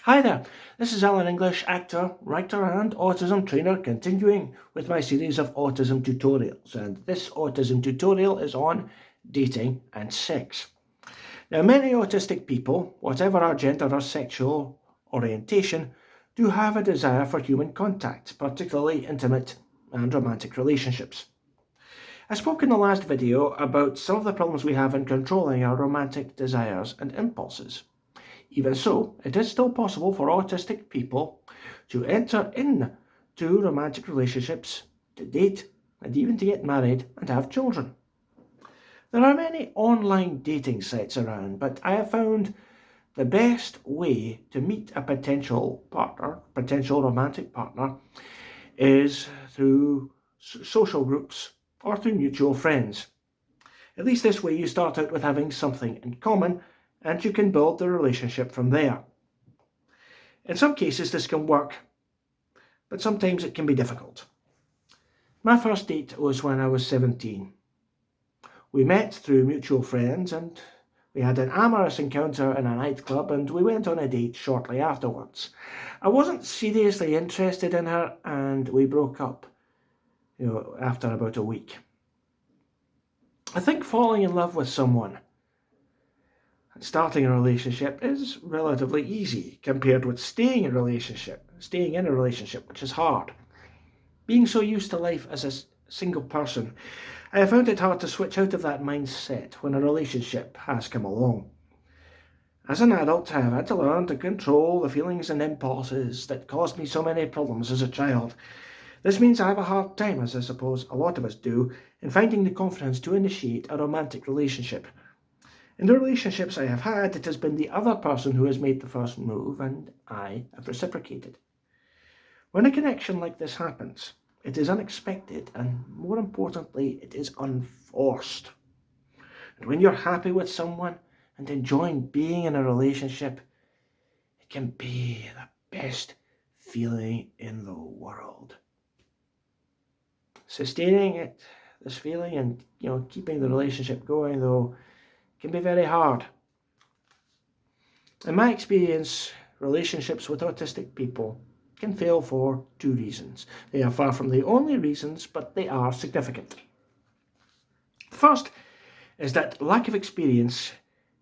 Hi there, this is Alan English, actor, writer and autism trainer, continuing with my series of autism tutorials, and this autism tutorial is on dating and sex. Now, many autistic people, whatever our gender or sexual orientation, do have a desire for human contact, particularly intimate and romantic relationships. I spoke in the last video about some of the problems we have in controlling our romantic desires and impulses. Even so, it is still possible for autistic people to enter into romantic relationships, to date, and even to get married and have children. There are many online dating sites around, but I have found the best way to meet a potential romantic partner, is through social groups or through mutual friends. At least this way you start out with having something in common, and you can build the relationship from there. In some cases this can work, but sometimes it can be difficult. My first date was when I was 17. We met through mutual friends and we had an amorous encounter in a nightclub, and we went on a date shortly afterwards. I wasn't seriously interested in her and we broke up, after about a week. I think falling in love with someone and starting a relationship is relatively easy compared with staying in a relationship, which is hard. Being so used to life as a single person, I have found it hard to switch out of that mindset when a relationship has come along. As an adult, I have had to learn to control the feelings and impulses that caused me so many problems as a child. This means I have a hard time, as I suppose a lot of us do, in finding the confidence to initiate a romantic relationship. In the relationships I have had, it has been the other person who has made the first move, and I have reciprocated. When a connection like this happens, it is unexpected, and more importantly, it is unforced. And when you're happy with someone and enjoying being in a relationship, it can be the best feeling in the world. Sustaining this feeling and keeping the relationship going, though, can be very hard. In my experience, relationships with autistic people can fail for two reasons. They are far from the only reasons, but they are significant. The first is that lack of experience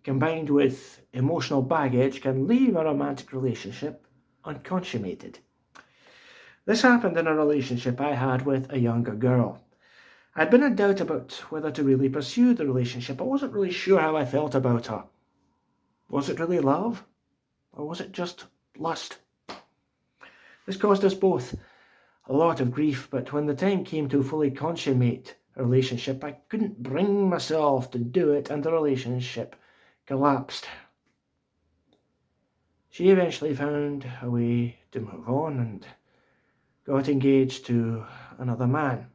combined with emotional baggage can leave a romantic relationship unconsummated. This happened in a relationship I had with a younger girl. I'd been in doubt about whether to really pursue the relationship. I wasn't really sure how I felt about her. Was it really love? Or was it just lust? This caused us both a lot of grief, but when the time came to fully consummate a relationship, I couldn't bring myself to do it, and the relationship collapsed. She eventually found a way to move on and got engaged to another man.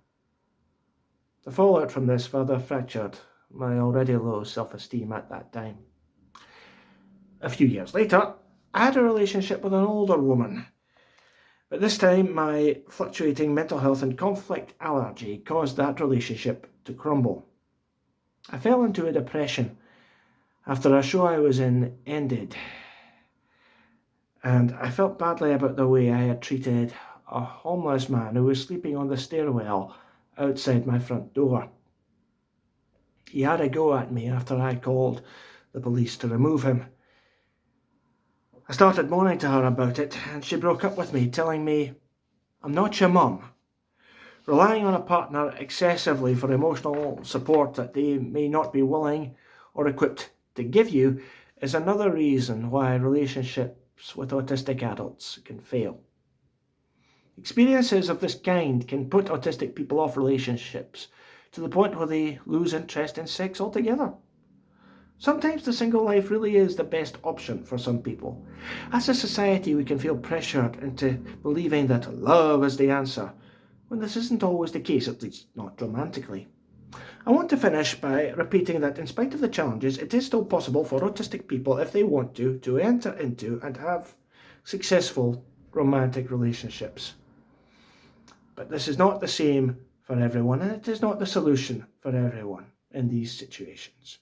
The fallout from this further fractured my already low self-esteem at that time. A few years later, I had a relationship with an older woman, but this time my fluctuating mental health and conflict allergy caused that relationship to crumble. I fell into a depression after a show I was in ended, and I felt badly about the way I had treated a homeless man who was sleeping on the stairwell outside my front door. He had a go at me after I called the police to remove him. I started moaning to her about it, and she broke up with me, telling me, "I'm not your mum." Relying on a partner excessively for emotional support that they may not be willing or equipped to give you is another reason why relationships with autistic adults can fail. Experiences of this kind can put autistic people off relationships to the point where they lose interest in sex altogether. Sometimes the single life really is the best option for some people. As a society, we can feel pressured into believing that love is the answer, when this isn't always the case, at least not romantically. I want to finish by repeating that in spite of the challenges, it is still possible for autistic people, if they want to enter into and have successful romantic relationships. But this is not the same for everyone, and it is not the solution for everyone in these situations.